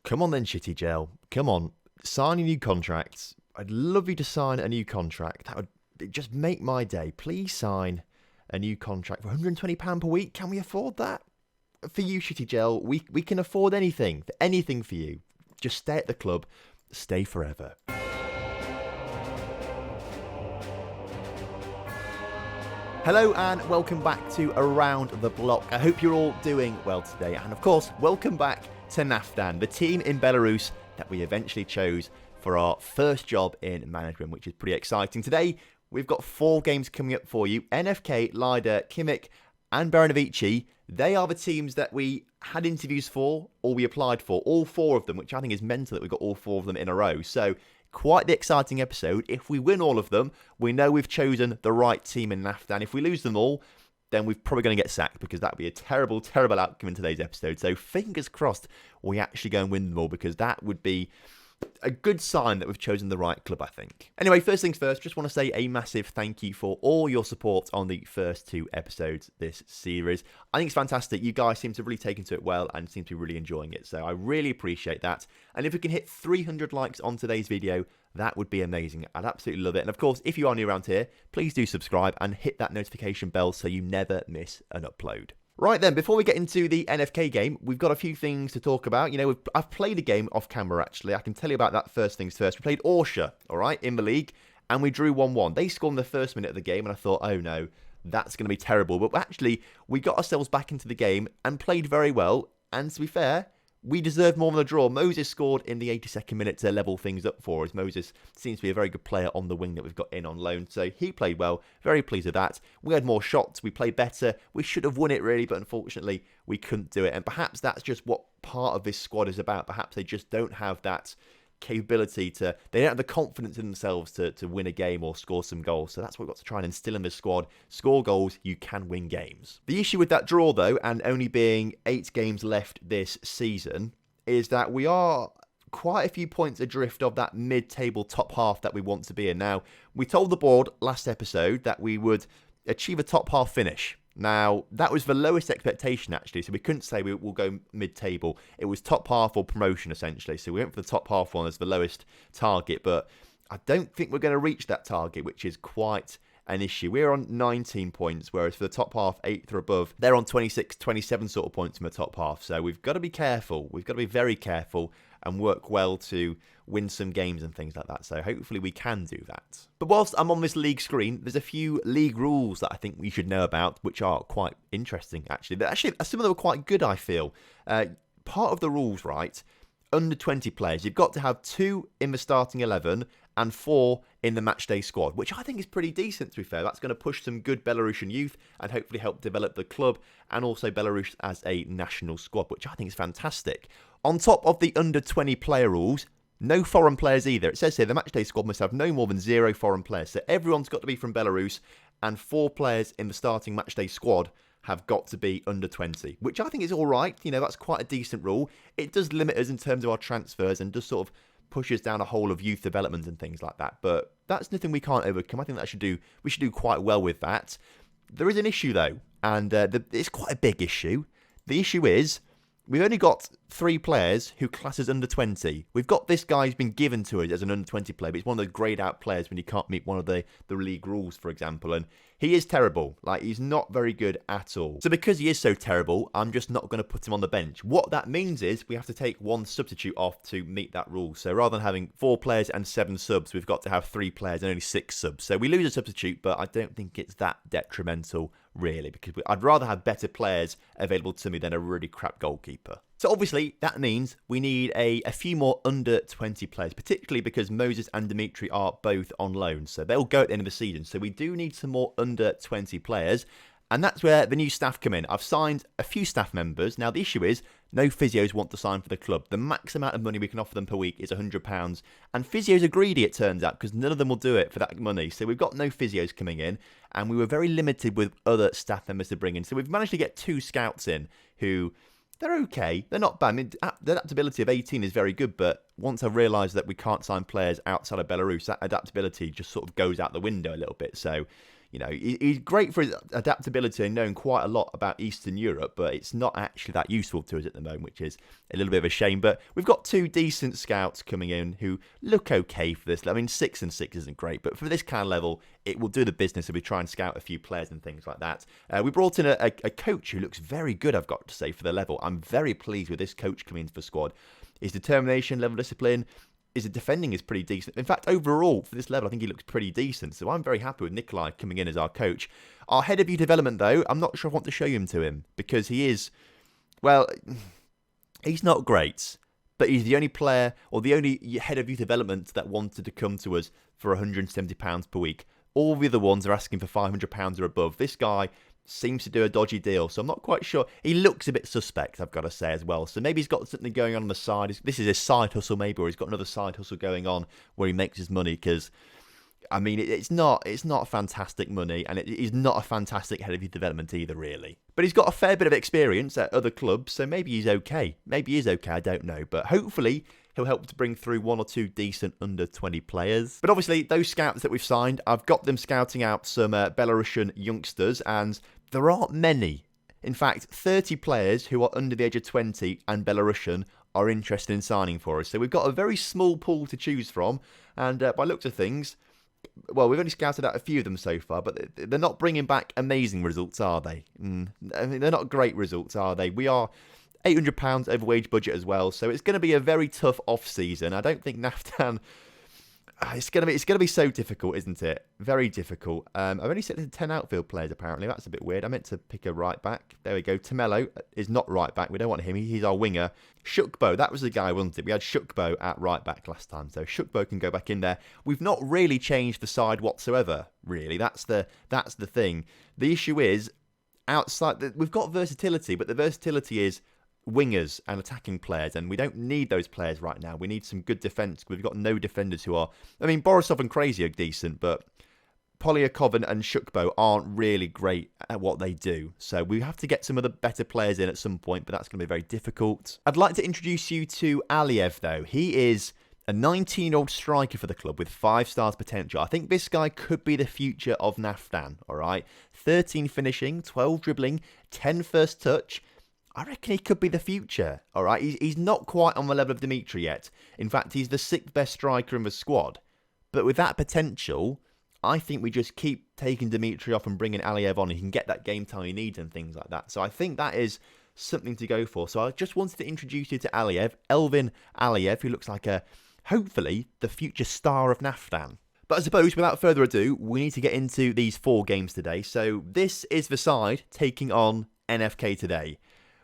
Come on then, Shitty Gel. Come on, sign a new contract. I'd love you to sign a new contract. That would just make my day. Please sign a new contract for £120 per week. Can we afford that? For you, Shitty Gel, we can afford anything. Anything for you. Just stay at the club. Stay forever. Hello and welcome back to Around The Bloc. I hope you're all doing well today. And of course, welcome back to Naftan, the team in Belarus that we eventually chose for our first job in management, which is pretty exciting. Today, we've got 4 games coming up for you. NFK, Lyda, Kimmich and Baranovici. They are the teams that we had interviews for or we applied for, all 4 of them, which I think is mental that we've got all 4 of them in a row. So quite the exciting episode. If we win all of them, we know we've chosen the right team in Naftan. If we lose them all, then we're probably going to get sacked because that would be a terrible, terrible outcome in today's episode. So fingers crossed we actually go and win them all because that would be a good sign that we've chosen the right club, I think. Anyway, first things first, just want to say a massive thank you for all your support on the first 2 episodes this series. I think it's fantastic. You guys seem to really take to it well and seem to be really enjoying it. So I really appreciate that. And if we can hit 300 likes on today's video, that would be amazing. I'd absolutely love it. And of course, if you are new around here, please do subscribe and hit that notification bell so you never miss an upload. Right then, before we get into the NFK game, we've got a few things to talk about. You know, I've played a game off camera, actually. I can tell you about that first things first. We played Orsha, all right, in the league, and we drew 1-1. They scored in the first minute of the game, and I thought, oh no, that's going to be terrible. But actually, we got ourselves back into the game and played very well. And to be fair, we deserved more than a draw. Moses scored in the 82nd minute to level things up for us. Moses seems to be a very good player on the wing that we've got in on loan. So he played well. Very pleased with that. We had more shots. We played better. We should have won it really, but unfortunately we couldn't do it. And perhaps that's just what part of this squad is about. Perhaps they just don't have that capability they don't have the confidence in themselves to win a game or score some goals. So that's what we've got to try and instill in the squad. Score goals, you can win games. The issue with that draw though, and only being 8 games left this season, is that we are quite a few points adrift of that mid-table top half that we want to be in. Now, we told the board last episode that we would achieve a top half finish. Now, that was the lowest expectation, actually, so we couldn't say we'll go mid-table. It was top half or promotion, essentially, so we went for the top half one as the lowest target, but I don't think we're going to reach that target, which is quite an issue. We're on 19 points, whereas for the top half, 8th or above, they're on 26, 27 sort of points in the top half, so we've got to be careful. We've got to be very careful and work well to win some games and things like that. So hopefully we can do that. But whilst I'm on this league screen, there's a few league rules that I think we should know about, which are quite interesting, actually. Some of them are quite good, I feel. Part of the rules, right, under 20 players, you've got to have 2 in the starting 11 and 4 in the matchday squad, which I think is pretty decent, to be fair. That's going to push some good Belarusian youth and hopefully help develop the club and also Belarus as a national squad, which I think is fantastic. On top of the under 20 player rules, no foreign players either. It says here the matchday squad must have no more than 0 foreign players. So everyone's got to be from Belarus, and 4 players in the starting matchday squad have got to be under 20, which I think is all right. You know, that's quite a decent rule. It does limit us in terms of our transfers and does sort of push us down a hole of youth development and things like that. But that's nothing we can't overcome. I think we should do quite well with that. There is an issue though, and it's quite a big issue. The issue is we've only got 3 players who class as under 20. We've got this guy who's been given to us as an under 20 player, but he's one of the greyed out players when you can't meet one of the league rules, for example. And he is terrible. Like, he's not very good at all. So because he is so terrible, I'm just not going to put him on the bench. What that means is we have to take 1 substitute off to meet that rule. So rather than having 4 players and 7 subs, we've got to have 3 players and only 6 subs. So we lose a substitute, but I don't think it's that detrimental, really, because I'd rather have better players available to me than a really crap goalkeeper. So obviously, that means we need a few more under 20 players, particularly because Moses and Dimitri are both on loan. So they'll go at the end of the season. So we do need some more under 20 players. And that's where the new staff come in. I've signed a few staff members. Now, the issue is no physios want to sign for the club. The max amount of money we can offer them per week is £100. And physios are greedy, it turns out, because none of them will do it for that money. So we've got no physios coming in. And we were very limited with other staff members to bring in. So we've managed to get 2 scouts in who... they're okay. They're not bad. I mean, the adaptability of 18 is very good, but once I realised that we can't sign players outside of Belarus, that adaptability just sort of goes out the window a little bit. So, He's great for his adaptability and knowing quite a lot about Eastern Europe, but it's not actually that useful to us at the moment, which is a little bit of a shame. But we've got 2 decent scouts coming in who look okay for this. I mean, 6 and 6 isn't great, but for this kind of level, it will do the business if we try and scout a few players and things like that. We brought in a coach who looks very good, I've got to say, for the level. I'm very pleased with this coach coming into the squad. His determination, level of discipline, his defending is pretty decent. In fact, overall, for this level, I think he looks pretty decent. So I'm very happy with Nikolai coming in as our coach. Our head of youth development, though, I'm not sure I want to show him to him because he is, well, he's not great. But he's the only player or the only head of youth development that wanted to come to us for £170 per week. All the other ones are asking for £500 or above. This guy seems to do a dodgy deal, so I'm not quite sure. He looks a bit suspect, I've got to say, as well. So maybe he's got something going on the side. This is his side hustle, maybe, or he's got another side hustle going on where he makes his money. Because, I mean, it's not fantastic money, and he's not a fantastic head of youth development either, really. But he's got a fair bit of experience at other clubs, so maybe he's okay. Maybe he is okay, I don't know. But hopefully he'll help to bring through 1 or 2 decent under-20 players. But obviously, those scouts that we've signed, I've got them scouting out some Belarusian youngsters, and there aren't many. In fact, 30 players who are under the age of 20 and Belarusian are interested in signing for us. So we've got a very small pool to choose from, and by looks of things, well, we've only scouted out a few of them so far, but they're not bringing back amazing results, are they? I mean, they're not great results, are they? We are £800 over wage budget as well, so it's going to be a very tough off-season. I don't think Naftan... It's gonna be so difficult, isn't it? Very difficult. I've only selected 10 outfield players, apparently. That's a bit weird. I meant to pick a right back. There we go. Tamello is not right back. We don't want him. He's our winger. Shukbo, that was the guy, wasn't it? We had Shukbo at right back last time, so Shukbo can go back in there. We've not really changed the side whatsoever, really. That's the thing. The issue is, outside... We've got versatility, but the versatility is wingers and attacking players, and we don't need those players right now. We need some good defence. We've got no defenders who are... I mean, Borisov and Crazy are decent, but Polyakov and Shukbo aren't really great at what they do. So we have to get some of the better players in at some point, but that's going to be very difficult. I'd like to introduce you to Aliyev, though. He is a 19-year-old striker for the club with 5 stars potential. I think this guy could be the future of Naftan, all right? 13 finishing, 12 dribbling, 10 first touch. I reckon he could be the future, all right? He's not quite on the level of Dimitri yet. In fact, he's the 6th best striker in the squad. But with that potential, I think we just keep taking Dimitri off and bringing Aliyev on. He can get that game time he needs and things like that. So I think that is something to go for. So I just wanted to introduce you to Aliyev, Elvin Aliyev, who looks like hopefully, the future star of Naftan. But I suppose, without further ado, we need to get into these 4 games today. So this is the side taking on NFK today.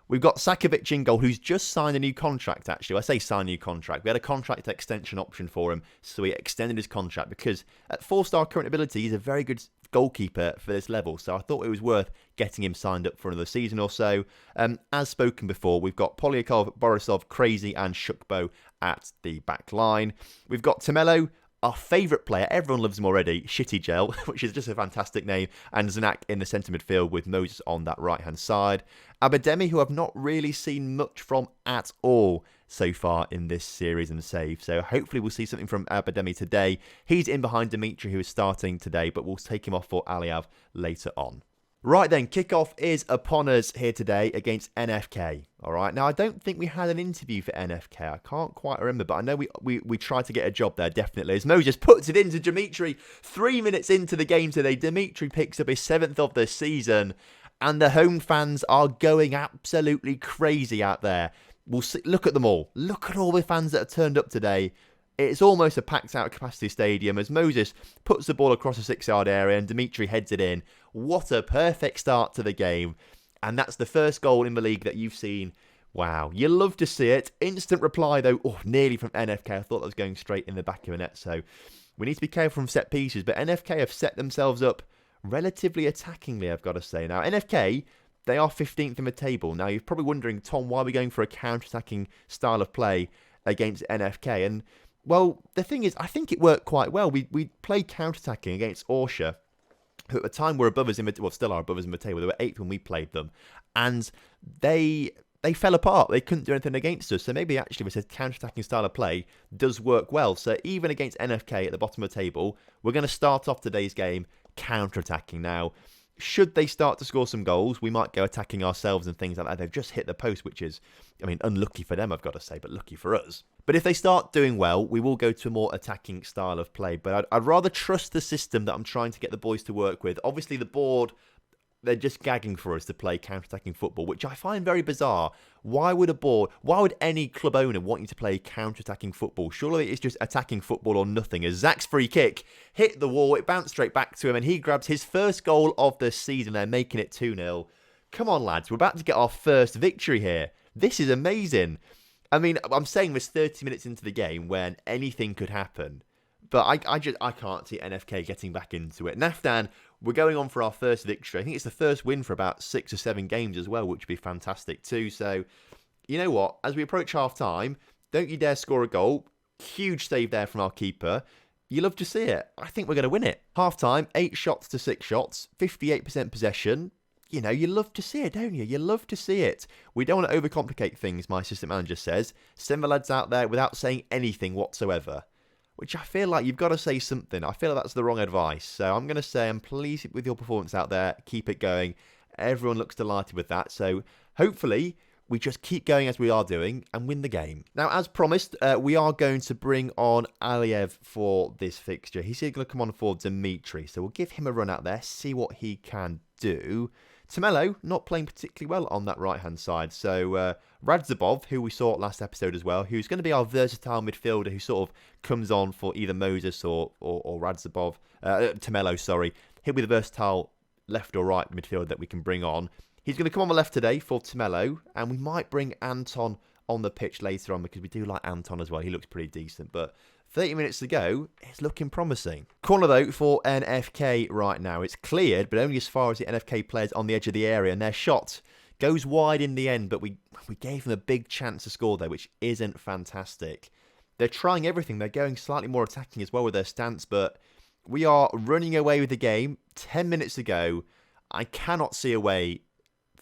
We've got Sakovic in goal, who's just signed a new contract, actually. I say signed a new contract. We had a contract extension option for him, so he extended his contract because at 4-star current ability, he's a very good goalkeeper for this level. So I thought it was worth getting him signed up for another season or so. As spoken before, we've got Polyakov, Borisov, Crazy and Shukbo at the back line. We've got Tamello, our favourite player, everyone loves him already, Shitty Gel, which is just a fantastic name, and Zanak in the centre midfield with Moses on that right-hand side. Abademi, who I've not really seen much from at all so far in this series and save, so hopefully we'll see something from Abademi today. He's in behind Dimitri, who is starting today, but we'll take him off for Aliyev later on. Right then, kickoff is upon us here today against NFK. All right, now I don't think we had an interview for NFK. I can't quite remember, but I know we tried to get a job there, definitely. As Moses puts it into Dimitri 3 minutes into the game today. Dimitri picks up his 7th of the season, and the home fans are going absolutely crazy out there. We'll see, look at them all. Look at all the fans that have turned up today. It's almost a packed-out capacity stadium as Moses puts the ball across the 6-yard area and Dimitri heads it in. What a perfect start to the game. And that's the first goal in the league that you've seen. Wow, you love to see it. Instant reply, though, nearly from NFK. I thought that was going straight in the back of the net, so we need to be careful from set pieces. But NFK have set themselves up relatively attackingly, I've got to say. Now, NFK, they are 15th in the table. Now, you're probably wondering, Tom, why are we going for a counter-attacking style of play against NFK? And well, the thing is, I think it worked quite well. We played counter-attacking against Orsha, who at the time were above us still are above us in the table. They were 8th when we played them. And they fell apart. They couldn't do anything against us. So maybe actually this counter-attacking style of play does work well. So even against NFK at the bottom of the table, we're going to start off today's game counter-attacking. Now, should they start to score some goals, we might go attacking ourselves and things like that. They've just hit the post, which is, I mean, unlucky for them, I've got to say, but lucky for us. But if they start doing well, we will go to a more attacking style of play. But I'd rather trust the system that I'm trying to get the boys to work with. Obviously, the board, they're just gagging for us to play counter-attacking football, which I find very bizarre. Why would any club owner want you to play counter-attacking football? Surely it's just attacking football or nothing. As Zach's free kick hit the wall, it bounced straight back to him, and he grabs his first goal of the season. They're making it 2-0. Come on, lads, we're about to get our first victory here. This is amazing. I mean, I'm saying this 30 minutes into the game when anything could happen. But I can't see NFK getting back into it. Naftan, we're going on for our first victory. I think it's the first win for about 6 or 7 games as well, which would be fantastic too. So, you know what? As we approach half-time, don't you dare score a goal. Huge save there from our keeper. You love to see it. I think we're going to win it. Half-time, 8 shots to 6 shots, 58% possession. You know, you love to see it, don't you? You love to see it. We don't want to overcomplicate things, my assistant manager says. Send the lads out there without saying anything whatsoever. Which I feel like you've got to say something. I feel like that's the wrong advice. So I'm going to say I'm pleased with your performance out there. Keep it going. Everyone looks delighted with that. So hopefully we just keep going as we are doing and win the game. Now, as promised, we are going to bring on Aliev for this fixture. He's going to come on for Dimitri. So we'll give him a run out there, see what he can do. Tomelo, not playing particularly well on that right-hand side. So Radzabov, who we saw last episode as well, who's going to be our versatile midfielder who sort of comes on for either Moses or Radzabov. Tomelo, sorry. He'll be the versatile left or right midfielder that we can bring on. He's going to come on the left today for Tomelo, and we might bring Anton on the pitch later on because we do like Anton as well. He looks pretty decent, but 30 minutes to go, it's looking promising. Corner though for NFK right now. It's cleared, but only as far as the NFK players on the edge of the area, and their shot goes wide in the end, but we gave them a big chance to score there, which isn't fantastic. They're trying everything. They're going slightly more attacking as well with their stance, but we are running away with the game. 10 minutes to go. I cannot see a way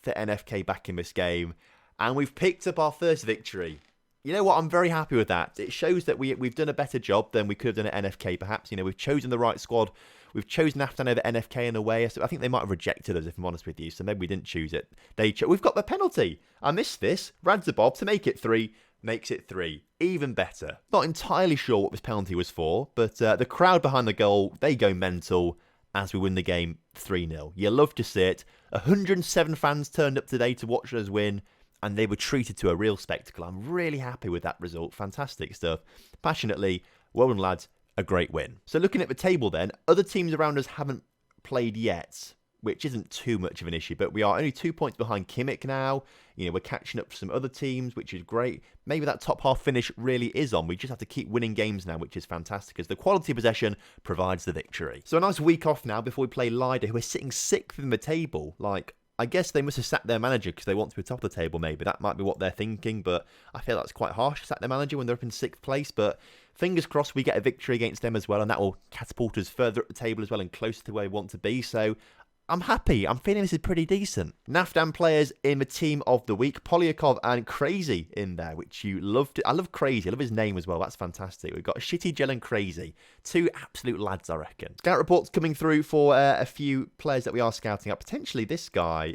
for NFK back in this game, and we've picked up our first victory. You know what? I'm very happy with that. It shows that we've done a better job than we could have done at NFK, perhaps. You know, we've chosen the right squad. We've chosen Naftan over NFK in a way. So I think they might have rejected us, if I'm honest with you. So maybe we didn't choose it. We've got the penalty. I missed this. Radzabov to make it 3. Makes it 3. Even better. Not entirely sure what this penalty was for, but the crowd behind the goal, they go mental as we win the game 3-0. You love to see it. 107 fans turned up today to watch us win, and they were treated to a real spectacle. I'm really happy with that result. Fantastic stuff. Passionately, well done, lads. A great win. So looking at the table then, other teams around us haven't played yet, which isn't too much of an issue, but we are only 2 points behind Kimmich now. You know, we're catching up to some other teams, which is great. Maybe that top half finish really is on. We just have to keep winning games now, which is fantastic, as the quality possession provides the victory. So a nice week off now before we play Leida, who are sitting 6th in the table. Like, I guess they must have sacked their manager because they want to be top of the table, maybe. That might be what they're thinking, but I feel that's quite harsh to sack their manager when they're up in 6th place. But fingers crossed we get a victory against them as well, and that will catapult us further up the table as well and closer to where we want to be. So I'm happy. I'm feeling this is pretty decent. Naftan players in the team of the week. Polyakov and Crazy in there, which you love. I love Crazy. I love his name as well. That's fantastic. We've got Shitty Gel and Crazy. 2 absolute lads, I reckon. Scout reports coming through for a few players that we are scouting out. Potentially this guy.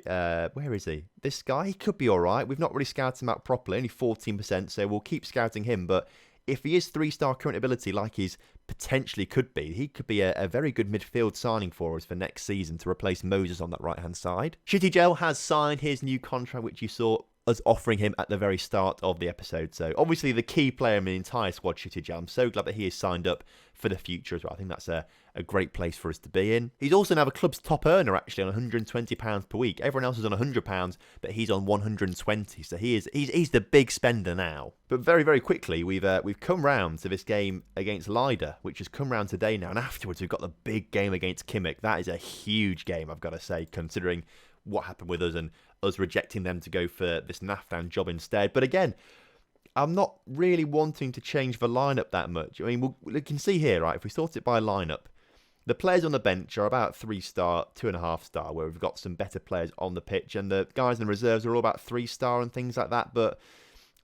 Where is he? This guy? He could be all right. We've not really scouted him out properly. Only 14%, so we'll keep scouting him. But if he is 3-star current ability like he's potentially could be, he could be a very good midfield signing for us for next season to replace Moses on that right-hand side. Shitty Gel has signed his new contract, which you saw us offering him at the very start of the episode. So obviously the key player in the entire squad, Shitty Gel. I'm so glad that he is signed up for the future as well. I think that's a great place for us to be in. He's also now the club's top earner, actually, on £120 per week. Everyone else is on £100, but he's on 120. So he's the big spender now. But very, very quickly, we've come round to this game against Leida, which has come round today now. And afterwards, we've got the big game against Kimmich. That is a huge game, I've got to say, considering what happened with us and us rejecting them to go for this Naftan job instead. But again, I'm not really wanting to change the lineup that much. I mean, we can see here, right, if we sort it by lineup, the players on the bench are about 3-star, 2.5-star, where we've got some better players on the pitch, and the guys in the reserves are all about 3-star and things like that, but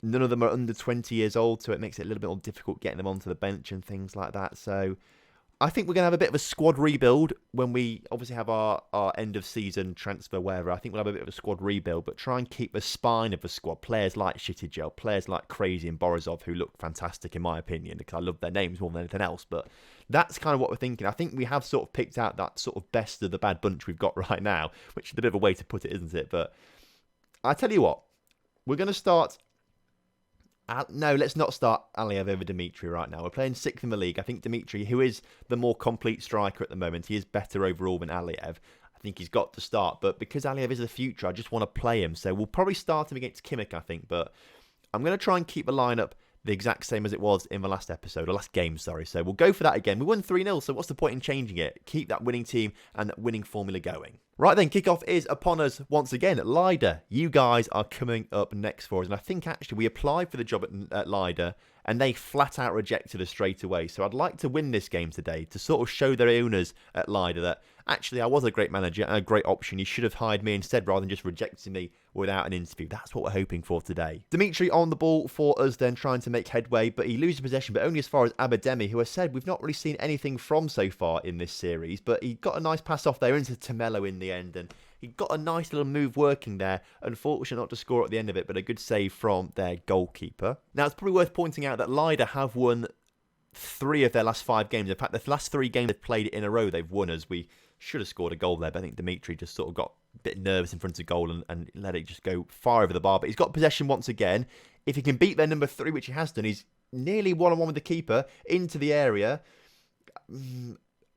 none of them are under 20 years old, so it makes it a little bit more difficult getting them onto the bench and things like that. So I think we're going to have a bit of a squad rebuild when we obviously have our end of season transfer, wherever. I think we'll have a bit of a squad rebuild, but try and keep the spine of the squad. Players like Shittigel, players like Crazy and Borisov, who look fantastic in my opinion, because I love their names more than anything else. But that's kind of what we're thinking. I think we have sort of picked out that sort of best of the bad bunch we've got right now, which is a bit of a way to put it, isn't it? But I tell you what, we're going to start... No, let's not start Aliev over Dimitri right now. We're playing 6th in the league. I think Dimitri, who is the more complete striker at the moment, he is better overall than Aliev. I think he's got to start. But because Aliev is the future, I just want to play him. So we'll probably start him against Kimmich, I think. But I'm going to try and keep the lineup the exact same as it was in the last episode, or last game, sorry. So we'll go for that again. We won 3-0, so what's the point in changing it? Keep that winning team and that winning formula going. Right then, kickoff is upon us once again at Leida. You guys are coming up next for us, and I think actually we applied for the job at Leida, and they flat out rejected us straight away. So I'd like to win this game today to sort of show their owners at Leida that actually I was a great manager and a great option. You should have hired me instead rather than just rejecting me without an interview. That's what we're hoping for today. Dimitri on the ball for us then, trying to make headway, but he loses possession, but only as far as Abademi, who I said we've not really seen anything from so far in this series, but he got a nice pass off there into Tamello in the end, and he got a nice little move working there. Unfortunate not to score at the end of it, but a good save from their goalkeeper. Now, it's probably worth pointing out that Leida have won 3 of their last 5 games. In fact, the last 3 games they've played in a row, they've won, as we should have scored a goal there, but I think Dimitri just sort of got a bit nervous in front of goal and let it just go far over the bar. But he's got possession once again. If he can beat their number 3, which he has done, he's nearly one-on-one with the keeper into the area.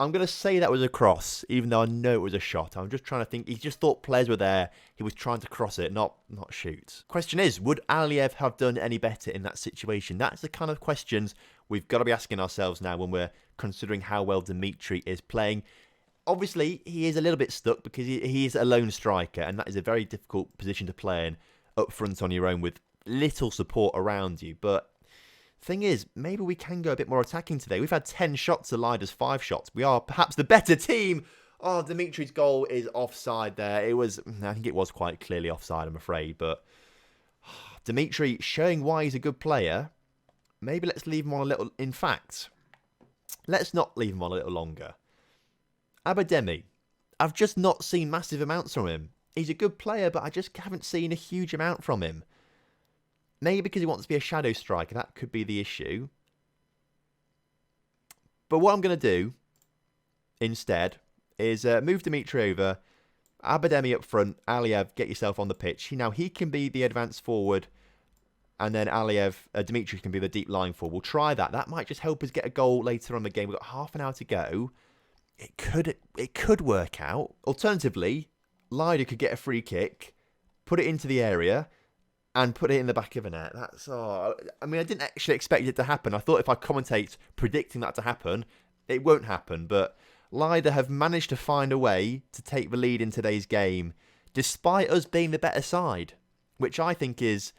I'm going to say that was a cross, even though I know it was a shot. I'm just trying to think. He just thought players were there. He was trying to cross it, not shoot. Question is, would Aliev have done any better in that situation? That's the kind of questions we've got to be asking ourselves now when we're considering how well Dimitri is playing. Obviously, he is a little bit stuck because he is a lone striker, and that is a very difficult position to play in up front on your own with little support around you. But thing is, maybe we can go a bit more attacking today. We've had 10 shots to Leida's 5 shots. We are perhaps the better team. Oh, Dimitri's goal is offside there. I think it was quite clearly offside, I'm afraid. But Dimitri showing why he's a good player. Maybe let's leave him on a little... In fact, let's not leave him on a little longer. Abademi, I've just not seen massive amounts from him. He's a good player, but I just haven't seen a huge amount from him. Maybe because he wants to be a shadow striker, that could be the issue. But what I'm going to do instead is move Dimitri over, Abademi up front, Aliev, get yourself on the pitch. Now he can be the advanced forward, and then Dimitri can be the deep line forward. We'll try that. That might just help us get a goal later on in the game. We've got half an hour to go. It could work out. Alternatively, Leida could get a free kick, put it into the area, and put it in the back of the net. I didn't actually expect it to happen. I thought if I commentate predicting that to happen, it won't happen. But Leida have managed to find a way to take the lead in today's game, despite us being the better side, which I think is...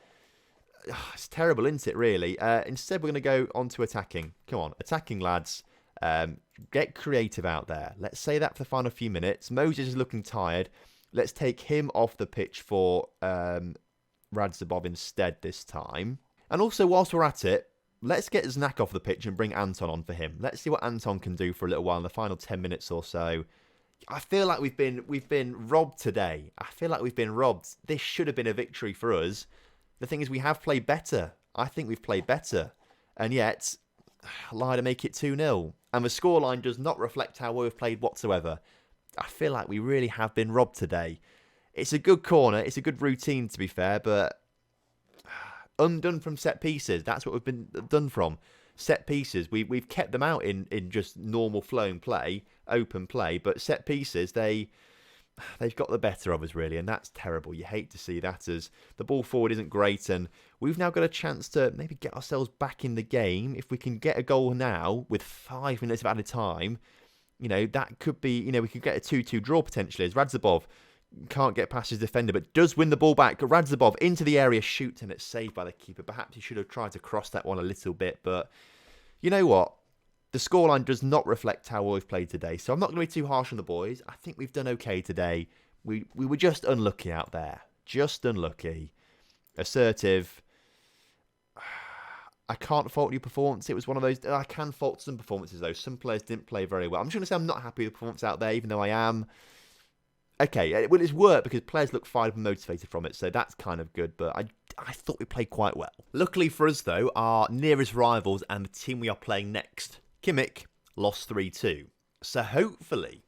it's terrible, isn't it, really? Instead, we're going to go on to attacking. Come on, attacking, lads. Get creative out there. Let's say that for the final few minutes. Moses is looking tired. Let's take him off the pitch for Radzabov instead this time. And also, whilst we're at it, let's get Znak off the pitch and bring Anton on for him. Let's see what Anton can do for a little while in the final 10 minutes or so. I feel like we've been robbed today. I feel like we've been robbed. This should have been a victory for us. The thing is, we have played better. I think we've played better. And yet, Leida make it 2-0. And the scoreline does not reflect how well we've played whatsoever. I feel like we really have been robbed today. It's a good corner. It's a good routine, to be fair, but undone from set pieces. That's what we've been done from. Set pieces. We've kept them out in just normal flowing play, open play, but set pieces, they've got the better of us, really, and that's terrible. You hate to see that, as the ball forward isn't great, and we've now got a chance to maybe get ourselves back in the game. If we can get a goal now with 5 minutes of added time, that could be, we could get a 2-2 draw potentially, as Radzabov can't get past his defender, but does win the ball back. Radzabov into the area, shoots, and it's saved by the keeper. Perhaps he should have tried to cross that one a little bit, but you know what? The scoreline does not reflect how well we've played today, so I'm not going to be too harsh on the boys. I think we've done okay today. We were just unlucky out there. Just unlucky. Assertive. I can't fault your performance. It was one of those. I can fault some performances, though. Some players didn't play very well. I'm just going to say I'm not happy with the performance out there, even though I am. Okay, well, it's worked because players look fired up and motivated from it, so that's kind of good, but I thought we played quite well. Luckily for us, though, our nearest rivals and the team we are playing next, Kimmich, lost 3-2. So hopefully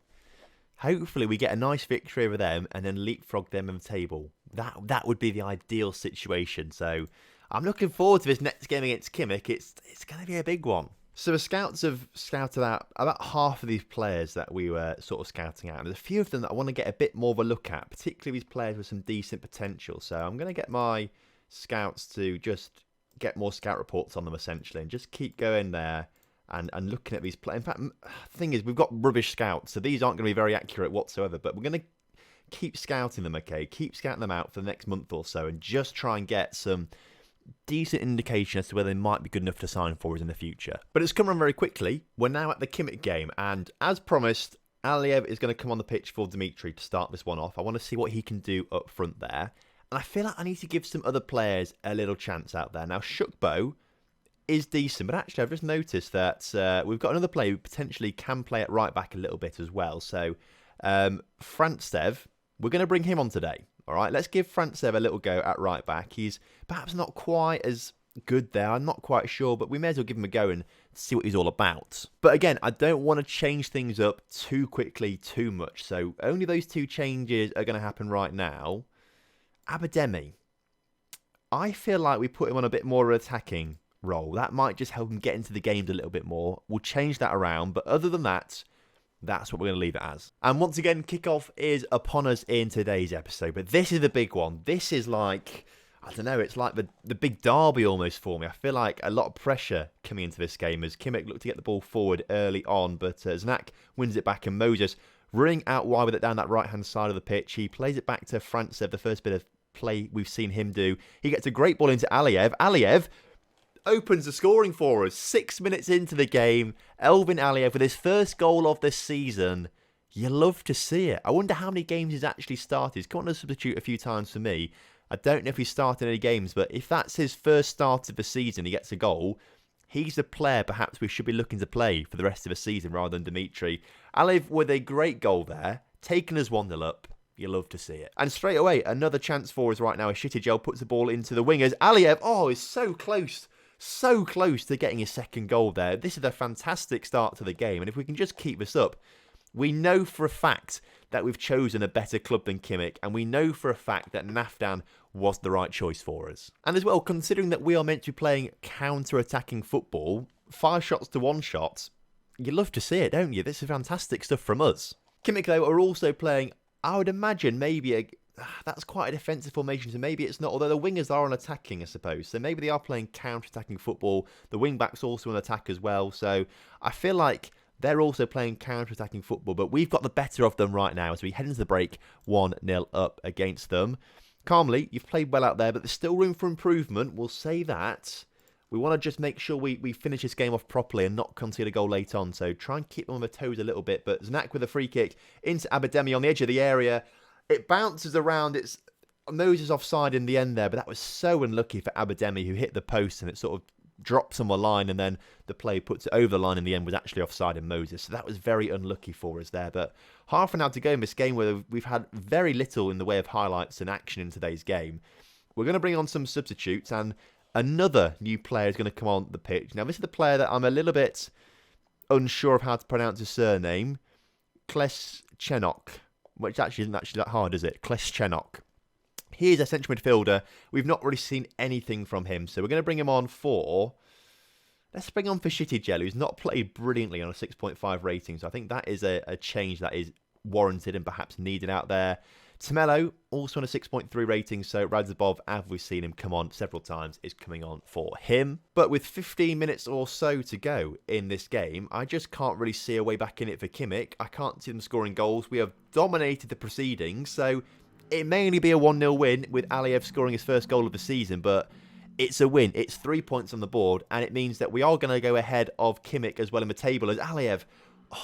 we get a nice victory over them and then leapfrog them in the table. That would be the ideal situation, so I'm looking forward to this next game against Kimmich. It's going to be a big one. So the scouts have scouted out about half of these players that we were sort of scouting out. And there's a few of them that I want to get a bit more of a look at, particularly these players with some decent potential. So I'm going to get my scouts to just get more scout reports on them, essentially, and just keep going there and looking at these players. In fact, the thing is, we've got rubbish scouts, so these aren't going to be very accurate whatsoever. But we're going to keep scouting them, okay? Keep scouting them out for the next month or so and just try and get some decent indication as to whether they might be good enough to sign for us in the future. But it's come around very quickly. We're now at the Kimmich game, and as promised, Aliev is going to come on the pitch for Dimitri to start this one off. I want to see what he can do up front there. And I feel like I need to give some other players a little chance out there. Now, Shukbo is decent, but actually I've just noticed that we've got another player who potentially can play at right back a little bit as well. So, Frantsev, we're going to bring him on today. All right, let's give Frantsev a little go at right back. He's perhaps not quite as good there. I'm not quite sure, but we may as well give him a go and see what he's all about. But again, I don't want to change things up too quickly, too much. So only those two changes are going to happen right now. Abademi, I feel like we put him on a bit more attacking role. That might just help him get into the games a little bit more. We'll change that around, but other than that, that's what we're going to leave it as. And once again, kickoff is upon us in today's episode. But this is the big one. This is like, I don't know, it's like the big derby almost for me. I feel like a lot of pressure coming into this game as Kimmich looked to get the ball forward early on. But Znak wins it back and Moses running out wide with it down that right-hand side of the pitch. He plays it back to Frantsev, the first bit of play we've seen him do. He gets a great ball into Aliev. Aliev opens the scoring for us. 6 minutes into the game, Elvin Aliev with his first goal of the season. You love to see it. I wonder how many games he's actually started. He's come on to substitute a few times for me. I don't know if he's started any games, but if that's his first start of the season, he gets a goal, he's the player perhaps we should be looking to play for the rest of the season rather than Dimitri. Aliev with a great goal there, taking us 1-0 up. You love to see it. And straight away, another chance for us right now. Shittigel puts the ball into the wingers. Aliev, is so close. So close to getting his second goal there. This is a fantastic start to the game. And if we can just keep this up, we know for a fact that we've chosen a better club than Kimmich. And we know for a fact that Naftan was the right choice for us. And as well, considering that we are meant to be playing counter-attacking football, 5 shots to 1 shot, you love to see it, don't you? This is fantastic stuff from us. Kimmich, though, are also playing, I would imagine, maybe that's quite a defensive formation, so maybe it's not. Although the wingers are on attacking, I suppose. So maybe they are playing counter-attacking football. The wing-backs also on attack as well. So I feel like they're also playing counter-attacking football. But we've got the better of them right now as we head into the break 1-0 up against them. Calmly, you've played well out there, but there's still room for improvement. We'll say that. We want to just make sure we finish this game off properly and not concede a goal late on. So try and keep them on their toes a little bit. But Znak with a free kick into Abademi on the edge of the area. It bounces around. It's Moses offside in the end there, but that was so unlucky for Abademi, who hit the post and it sort of drops on the line, and then the play puts it over the line in the end, was actually offside in Moses. So that was very unlucky for us there. But half an hour to go in this game where we've had very little in the way of highlights and action in today's game. We're going to bring on some substitutes, and another new player is going to come on the pitch. Now, this is the player that I'm a little bit unsure of how to pronounce his surname. Kleschenok. Which actually isn't actually that hard, is it? Kleschenok. He is a central midfielder. We've not really seen anything from him. So we're going to bring him on for... Let's bring on for Shittigel, who's not played brilliantly on a 6.5 rating. So I think that is a change that is warranted and perhaps needed out there. Tamello, also on a 6.3 rating, so Radzabov, as we've seen him come on several times, is coming on for him. But with 15 minutes or so to go in this game, I just can't really see a way back in it for Kimmich. I can't see them scoring goals. We have dominated the proceedings, so it may only be a 1-0 win with Aliev scoring his first goal of the season, but it's a win. It's 3 points on the board, and it means that we are going to go ahead of Kimmich as well in the table as Aliev.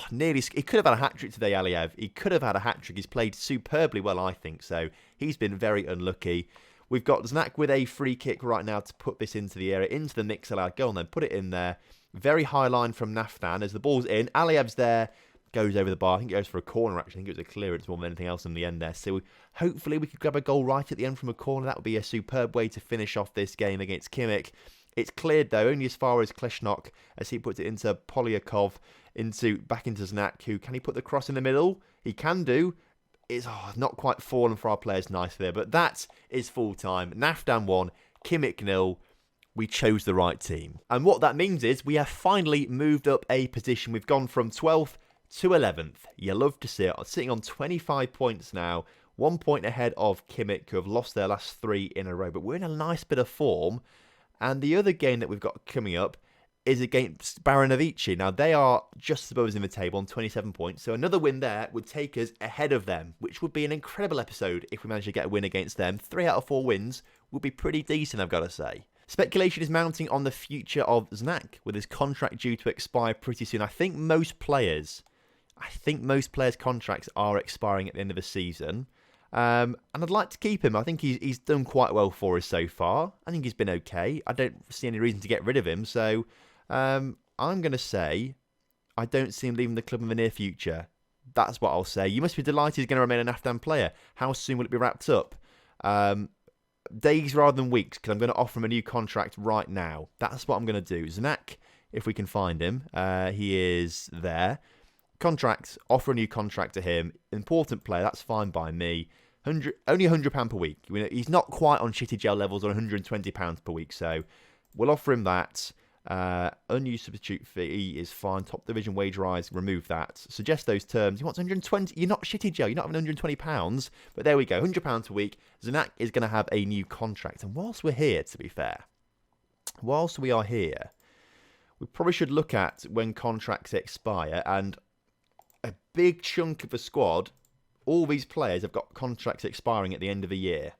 He could have had a hat-trick today, Aliev. He could have had a hat-trick. He's played superbly well, I think. So he's been very unlucky. We've got Znak with a free kick right now to put this into the area, into the mix allowed goal, and then put it in there. Very high line from Naftan as the ball's in. Aliyev's there, goes over the bar. I think it goes for a corner, actually. I think it was a clearance more than anything else in the end there. So hopefully we could grab a goal right at the end from a corner. That would be a superb way to finish off this game against Kimmich. It's cleared, though, only as far as Kleshnok, as he puts it into Polyakov, back into Znak, who, can he put the cross in the middle? He can do. It's not quite fallen for our players nicely there, but that is full time. Naftan 1, Kimmich 0. We chose the right team. And what that means is we have finally moved up a position. We've gone from 12th to 11th. You love to see it. Sitting on 25 points now, 1 point ahead of Kimmich, who have lost their last 3 in a row. But we're in a nice bit of form. And the other game that we've got coming up is against Baranovici. Now, they are just above us in the table on 27 points. So another win there would take us ahead of them, which would be an incredible episode if we manage to get a win against them. 3 out of 4 wins would be pretty decent, I've got to say. Speculation is mounting on the future of Znak, with his contract due to expire pretty soon. I think most players' contracts are expiring at the end of the season. And I'd like to keep him. I think he's done quite well for us so far. I think he's been okay. I don't see any reason to get rid of him. So I'm going to say I don't see him leaving the club in the near future. That's what I'll say. You must be delighted he's going to remain an Naftan player. How soon will it be wrapped up? Days rather than weeks, because I'm going to offer him a new contract right now. That's what I'm going to do. Znak, if we can find him, he is there. Contract, offer a new contract to him. Important player, that's fine by me. Only £100 per week. He's not quite on shitty gel levels on £120 per week, so we'll offer him that. Unused substitute fee is fine. Top division wage rise, remove that. Suggest those terms. He wants 120. You're not shitty gel. You're not having £120, but there we go. £100 a week. Znak is going to have a new contract. And whilst we're here, to be fair, whilst we are here, we probably should look at when contracts expire. And a big chunk of the squad, all these players have got contracts expiring at the end of the year,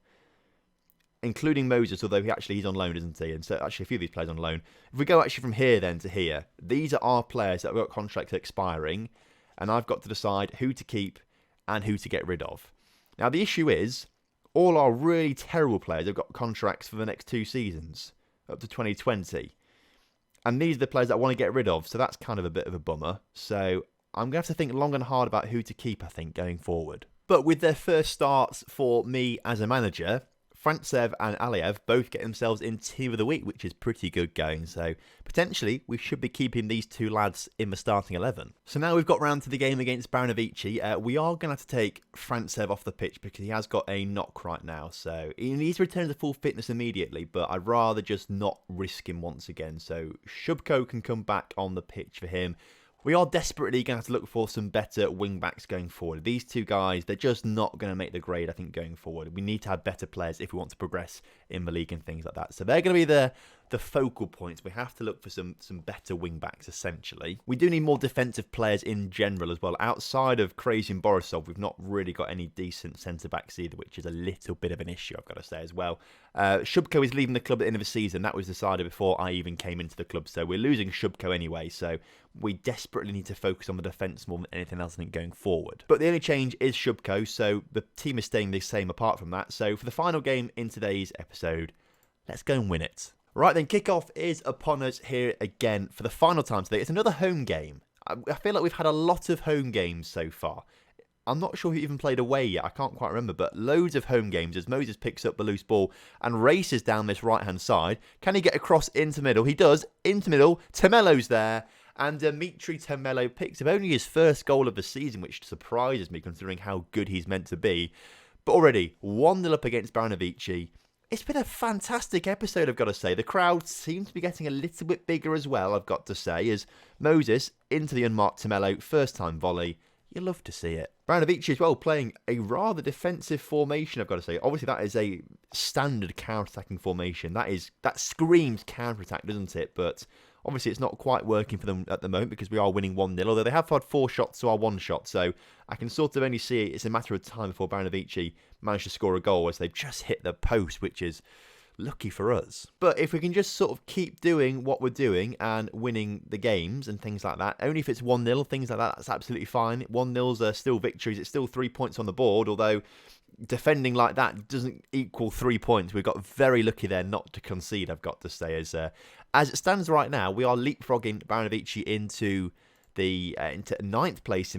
including Moses, although he's on loan, isn't he? And so actually a few of these players on loan. If we go actually from here then to here, these are our players that have got contracts expiring, and I've got to decide who to keep and who to get rid of. Now the issue is, all our really terrible players have got contracts for the next 2 seasons, up to 2020. And these are the players that I want to get rid of, so that's kind of a bit of a bummer. So I'm going to have to think long and hard about who to keep, I think, going forward. But with their first starts for me as a manager, Frantsev and Aliyev both get themselves in Team of the Week, which is pretty good going. So potentially we should be keeping these 2 lads in the starting 11. So now we've got round to the game against Baranovici. We are going to have to take Frantsev off the pitch because he has got a knock right now. So he needs to return to full fitness immediately, but I'd rather just not risk him once again. So Shubko can come back on the pitch for him. We are desperately going to have to look for some better wing-backs going forward. These 2 guys, they're just not going to make the grade, I think, going forward. We need to have better players if we want to progress in the league and things like that. So they're going to be the focal points. We have to look for some better wing-backs, essentially. We do need more defensive players in general as well. Outside of Crazy and Borisov, we've not really got any decent centre-backs either, which is a little bit of an issue, I've got to say, as well. Shubko is leaving the club at the end of the season. That was decided before I even came into the club, so we're losing Shubko anyway, so we desperately need to focus on the defence more than anything else, I think, going forward. But the only change is Shubko, so the team is staying the same apart from that. So for the final game in today's episode, let's go and win it. Right then, kickoff is upon us here again for the final time today. It's another home game. I feel like we've had a lot of home games so far. I'm not sure who even played away yet. I can't quite remember, but loads of home games as Moses picks up the loose ball and races down this right-hand side. Can he get across into middle? He does. Into middle. Temelo's there. And Dimitri Temelo picks up only his first goal of the season, which surprises me considering how good he's meant to be. But already, 1-0 up against Baranovici. It's been a fantastic episode, I've got to say. The crowd seems to be getting a little bit bigger as well, I've got to say, as Moses into the unmarked Temelo, first time volley. You love to see it. Baranovici as well playing a rather defensive formation, I've got to say. Obviously, that is a standard counter-attacking formation. That screams counter-attack, doesn't it? But obviously, it's not quite working for them at the moment because we are winning 1-0, although they have had 4 shots to our 1 shot. So I can sort of only see it's a matter of time before Baranovici manage to score a goal as they've just hit the post, which is lucky for us. But if we can just sort of keep doing what we're doing and winning the games and things like that, only if it's 1-0, things like that, that's absolutely fine. 1-0s are still victories. It's still 3 points on the board, although defending like that doesn't equal 3 points. We've got very lucky there not to concede, I've got to say. As it stands right now, we are leapfrogging Baranovici into into 10th place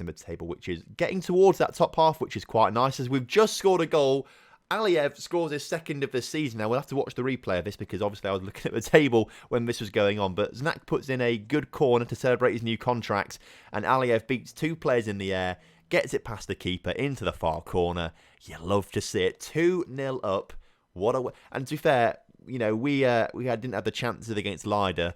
in the table, which is getting towards that top half, which is quite nice, as we've just scored a goal. Aliev scores his second of the season. Now, we'll have to watch the replay of this because obviously I was looking at the table when this was going on. But Znak puts in a good corner to celebrate his new contract, and Aliev beats 2 players in the air, gets it past the keeper into the far corner. You love to see it. 2-0 up. And to be fair, you know, we didn't have the chances against Leida.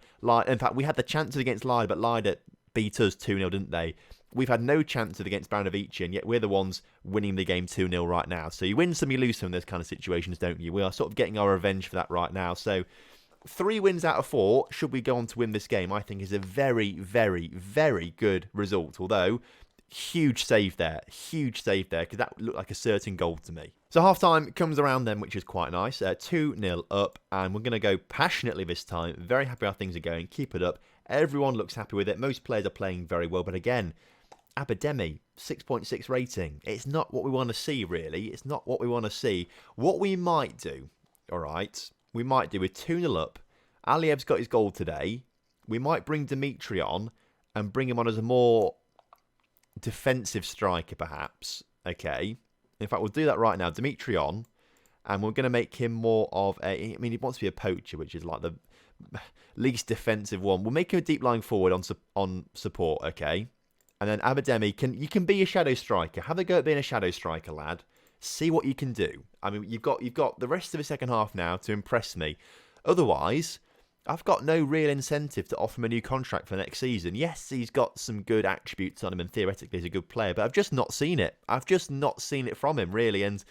In fact, we had the chances against Leida, but Leida beat us 2-0, didn't they? We've had no chances against Baranovici, and yet we're the ones winning the game 2-0 right now. So you win some, you lose some in those kind of situations, don't you? We are sort of getting our revenge for that right now. So 3 wins out of 4, should we go on to win this game, I think is a very, very, very good result. Although, huge save there, because that looked like a certain goal to me. So half-time comes around then, which is quite nice. 2-0 up, and we're going to go passionately this time. Very happy how things are going. Keep it up. Everyone looks happy with it. Most players are playing very well, but again, Abademi, 6.6 rating. It's not what we want to see, really. It's not what we want to see. What we might do, all right, we might do with 2-0 up. Aliev's got his goal today. We might bring Dimitri on and bring him on as a more defensive striker, perhaps. Okay. In fact, we'll do that right now. Dimitri on, and we're going to make him more of a... I mean, he wants to be a poacher, which is like the least defensive one. We'll make him a deep lying forward on support, okay? And then Abademi, you can be a shadow striker. Have a go at being a shadow striker, lad. See what you can do. I mean, you've got the rest of the second half now to impress me. Otherwise, I've got no real incentive to offer him a new contract for next season. Yes, he's got some good attributes on him and theoretically he's a good player, but I've just not seen it. I've just not seen it from him, really. And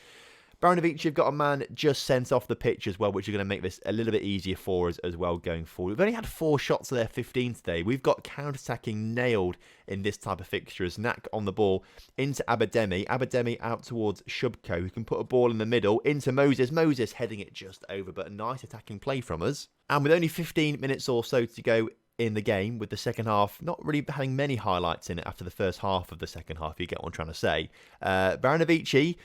Baranovic, you've got a man just sent off the pitch as well, which is going to make this a little bit easier for us as well going forward. We've only had 4 shots of their 15 today. We've got counter-attacking nailed in this type of fixture. As Nak on the ball into Abademi. Abademi out towards Shubko, who can put a ball in the middle into Moses. Moses heading it just over, but a nice attacking play from us. And with only 15 minutes or so to go in the game, with the second half not really having many highlights in it after the first half of the second half, you get what I'm trying to say. Baranovici,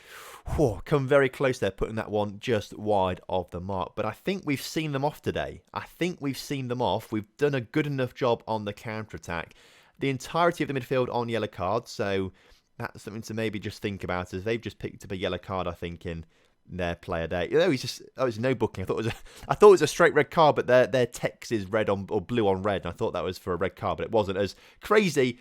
come very close there, putting that one just wide of the mark. But I think we've seen them off today. We've done a good enough job on the counter-attack. The entirety of the midfield on yellow cards, so that's something to maybe just think about, as they've just picked up a yellow card, I think, in their player there. It's no booking. I thought it was a straight red card, but their text is red on or blue on red, and I thought that was for a red card, but it wasn't. As Crazy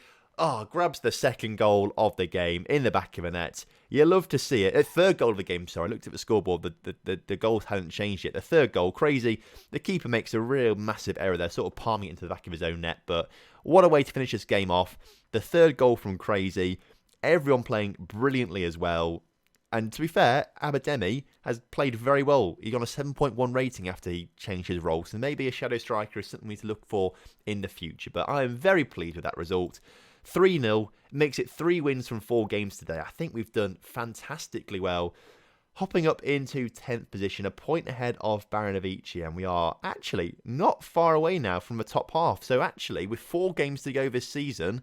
grabs the second goal of the game in the back of the net. You love to see it. The third goal of the game, sorry. I looked at the scoreboard. The goals hadn't changed yet. The third goal, Crazy. The keeper makes a real massive error there, sort of palming it into the back of his own net. But what a way to finish this game off. The third goal from Crazy. Everyone playing brilliantly as well. And to be fair, Abademi has played very well. He got a 7.1 rating after he changed his role. So maybe a shadow striker is something we need to look for in the future. But I am very pleased with that result. 3-0 makes it 3 wins from 4 games today. I think we've done fantastically well. Hopping up into 10th position, a point ahead of Baranovici. And we are actually not far away now from the top half. So actually, with 4 games to go this season,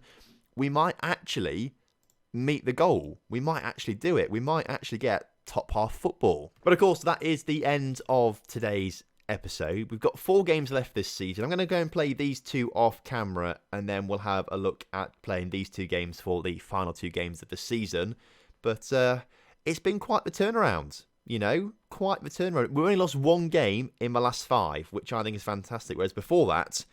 we might actually meet the goal. We might actually do it. We might actually get top half football. But of course, that is the end of today's episode. We've got 4 games left this season. I'm going to go and play these 2 off camera, and then we'll have a look at playing these 2 games for the final 2 games of the season. But it's been quite the turnaround. You know, quite the turnaround. We only lost 1 game in the last 5, which I think is fantastic. Whereas before that,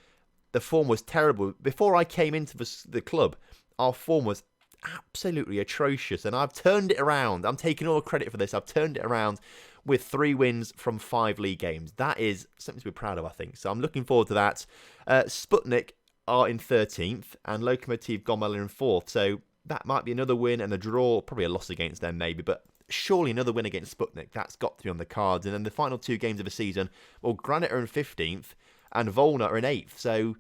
the form was terrible. Before I came into the club, our form was absolutely atrocious, and I've turned it around. I'm taking all the credit for this. I've turned it around with 3 wins from 5 league games. That is something to be proud of, I think. So I'm looking forward to that. Sputnik are in 13th, and Lokomotiv Gomel are in 4th. So that might be another win and a draw, probably a loss against them maybe, but surely another win against Sputnik. That's got to be on the cards. And then the final 2 games of the season, well, Granite are in 15th, and Volna are in 8th. So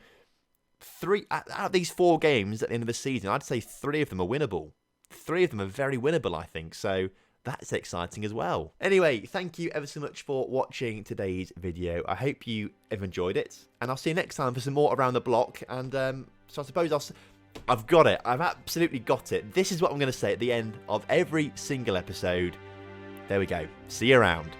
3 out of these 4 games at the end of the season, I'd say 3 of them are winnable. 3 of them are very winnable, I think. So That's exciting as well. Anyway, thank you ever so much for watching today's video. I hope you have enjoyed it, and I'll see you next time for some more Around the Block. And so I suppose I've got it. I've absolutely got it. This is what I'm going to say at the end of every single episode. There we go. See you around.